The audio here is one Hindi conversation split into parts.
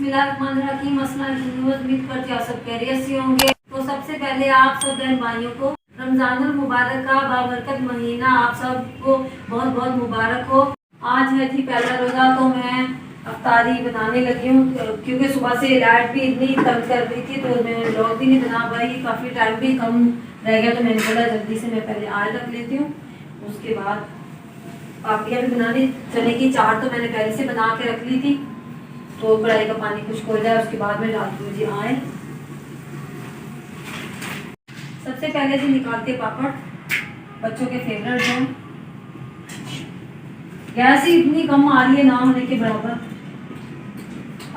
बिस्मिल्लाहिर्रहमानिर्रहीम। उम्मीद करती हूँ आप सब खैरियत से होंगे। तो सबसे पहले आप सब बहन भाइयों को रमजानुल मुबारक का बाबरकत महीना आप सबको बहुत बहुत मुबारक हो। आज है जी पहला रोज़ा, तो मैं अफ्तारी बनाने लगी हूँ क्योंकि सुबह से लाइट भी इतनी तंग कर रही थी तो मैं व्लॉग भी नहीं बना पाई, काफ़ी टाइम भी कम रह गया, तो मैंने बोला जल्दी से मैं पहले आयल रख लेती हूँ। उसके बाद पापड़ियाँ भी बनानी, चने की चाट तो मैंने पहले से बना के रख ली थी, तो कढ़ाई का पानी खुश्क हो जाए उसके बाद में डालती हूँ जी आयल। सबसे पहले जी निकालते पापड़, बच्चों के फेवरेट हैं। गैस ही इतनी कम आ रही है ना होने के बराबर।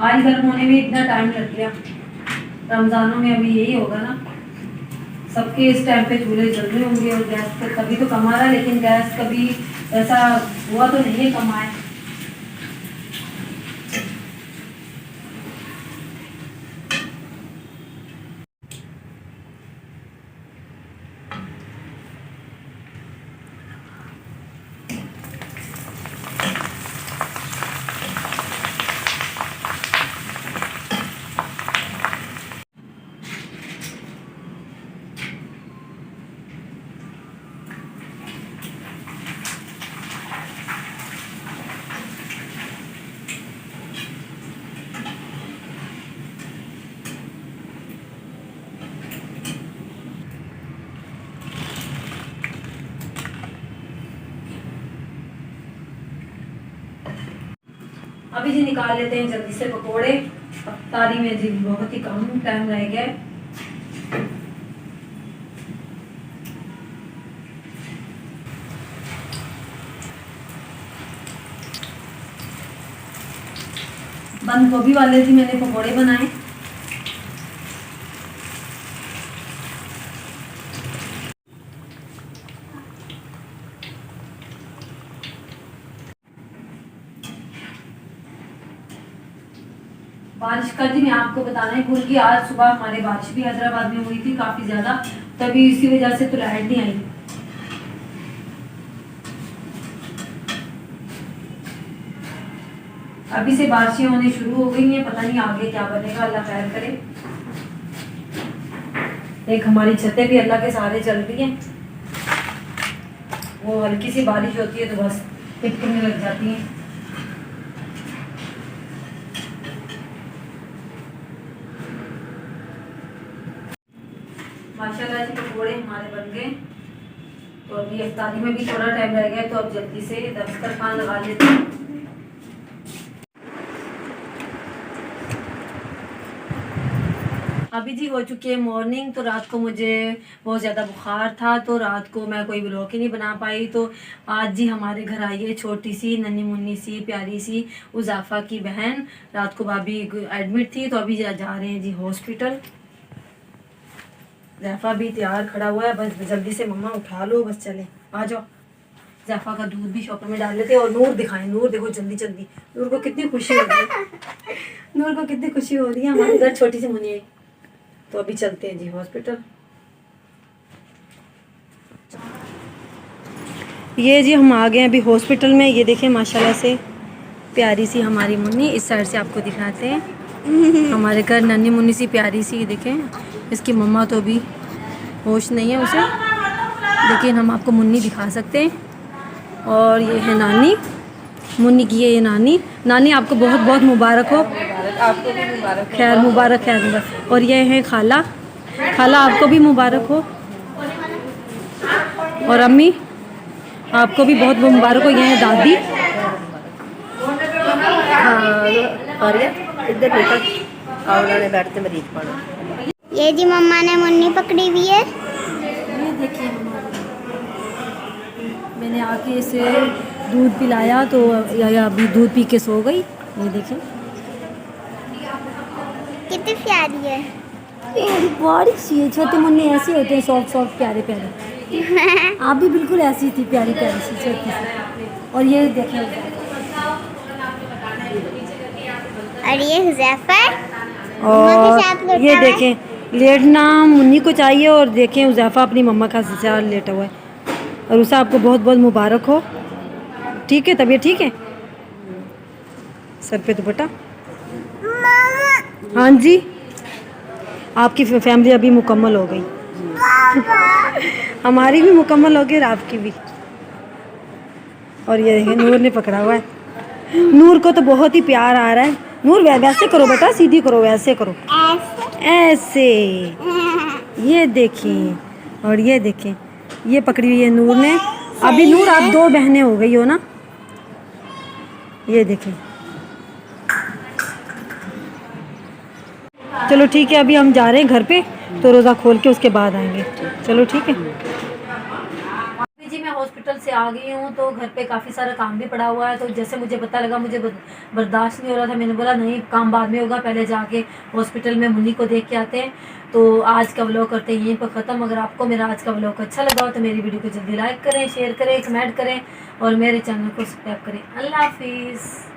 आज गर्म होने में इतना टाइम लग गया। रमजानों में अभी यही होगा ना, सबके इस टाइम पे चूल्हे जल रहे होंगे और गैस तो कभी तो कम आ रहा है, लेकिन गैस कभी ऐसा हुआ तो नहीं है कम आए। अभी जी निकाल लेते हैं जल्दी से पकोड़े। अफ्तारी में जी बहुत ही कम टाइम रह गया। बंद गोभी वाले जी मैंने पकोड़े बनाए। बारिश का जी मैं आपको बताना ही भूल गई, आज सुबह हमारे बारिश भी हैदराबाद में हुई थी काफ़ी ज़्यादा, तभी इसी वजह से तो लाइट नहीं आई। अभी से बारिशें होने शुरू हो गई हैं, पता नहीं आगे क्या बनेगा, अल्लाह खैर करे। एक हमारी छतें भी अल्लाह के सहारे चल रही हैं, वो हल्की सी बारिश होती है तो बस टिकने लग जाती हैं। माशाल्लाह जी पकौड़े हमारे बन गए। तो अभी इफ्तारी में भी थोड़ा टाइम रह गया, तो अब जल्दी से दस्तरखान लगा लेते हैं। अभी जी हो चुकी है मॉर्निंग। तो रात को मुझे बहुत ज़्यादा बुखार था, तो रात को मैं कोई व्लॉग ही नहीं बना पाई। तो आज जी हमारे घर आई है छोटी सी नन्ही मुन्नी सी प्यारी सी उज़ाफ़ा की बहन। रात को भाभी एडमिट थी, तो अभी जा रहे हैं जी हॉस्पिटल। ज़ाफ़ा भी तैयार खड़ा हुआ है, बस जल्दी से मम्मा उठा लो, बस चले आ जाओ। ज़ाफ़ा का दूध भी शॉपर में डाल लेते हैं। और नूर दिखाएं, नूर देखो जल्दी जल्दी, नूर को कितनी खुशी हो रही है नूर को कितनी खुशी हो रही है, हमारे घर छोटी सी मुन्नी है। तो अभी चलते हैं जी हॉस्पिटल। ये जी हम आ गए हैं अभी हॉस्पिटल में। ये देखें माशाल्लाह से प्यारी सी हमारी मुन्नी, इस साइड से आपको दिखाते हैं। हमारे घर नन्ही मुन्नी सी प्यारी सी, देखें इसकी मम्मा तो अभी होश नहीं है उसे, लेकिन हम आपको मुन्नी दिखा सकते हैं। और ये है नानी, मुन्नी की ये नानी। नानी आपको बहुत बहुत मुबारक हो। आपको भी मुबारक हो। खैर मुबारक, खैर मुबारक। और ये है खाला, खाला आपको भी मुबारक हो। और अम्मी आपको भी बहुत बहुत मुबारक हो। ये है दादी। और इधर बेटा और बैठते मरीज पड़ा। ये जी मम्मा ने मुन्नी पकड़ी हुई है। ये देखिए मैंने आके इसे दूध पिलाया, तो या अभी दूध पी के सो गई। ये देखें कितनी प्यारी है। बारीक सी है, छोटे मुन्नी ऐसे होते हैं, सॉफ्ट सॉफ्ट प्यारे प्यारे। आप भी बिल्कुल ऐसी थी, प्यारी प्यारी सी छोटी सी। और ये देखें, और ये हुज़ैफा और ये देखें लेटना मुन्नी को चाहिए। और देखें हुज़ैफा अपनी मम्मा का साथ लेटा हुआ है। और उसे आपको बहुत बहुत मुबारक हो। ठीक है, तबीयत ठीक है, सर पे दुपट्टा। हाँ जी, आपकी फैमिली अभी मुकम्मल हो गई। हमारी भी मुकम्मल हो गई और आपकी भी। और ये देखिए नूर ने पकड़ा हुआ है। नूर को तो बहुत ही प्यार आ रहा है। नूर वैसे करो बेटा, सीधी करो, वैसे करो, ऐसे। ये देखिए, और ये देखें, ये पकड़ी हुई है नूर ने। अभी नूर आप 2 बहनें हो गई हो ना। ये देखें। चलो ठीक है, अभी हम जा रहे हैं घर पे, तो रोज़ा खोल के उसके बाद आएंगे। चलो ठीक है। जी मैं हॉस्पिटल से आ गई हूँ, तो घर पे काफ़ी सारा काम भी पड़ा हुआ है। तो जैसे मुझे पता लगा, मुझे बर्दाश्त नहीं हो रहा था। मैंने बोला नहीं, काम बाद में होगा, पहले जाके हॉस्पिटल में मुन्नी को देख के आते हैं। तो आज का व्लॉग करते हैं यहीं पर ख़त्म। अगर आपको मेरा आज का व्लॉग अच्छा लगा हो तो मेरी वीडियो को जल्दी लाइक करें, शेयर करें, कमेंट करें और मेरे चैनल को सब्सक्राइब करें। अल्लाह हाफिज़।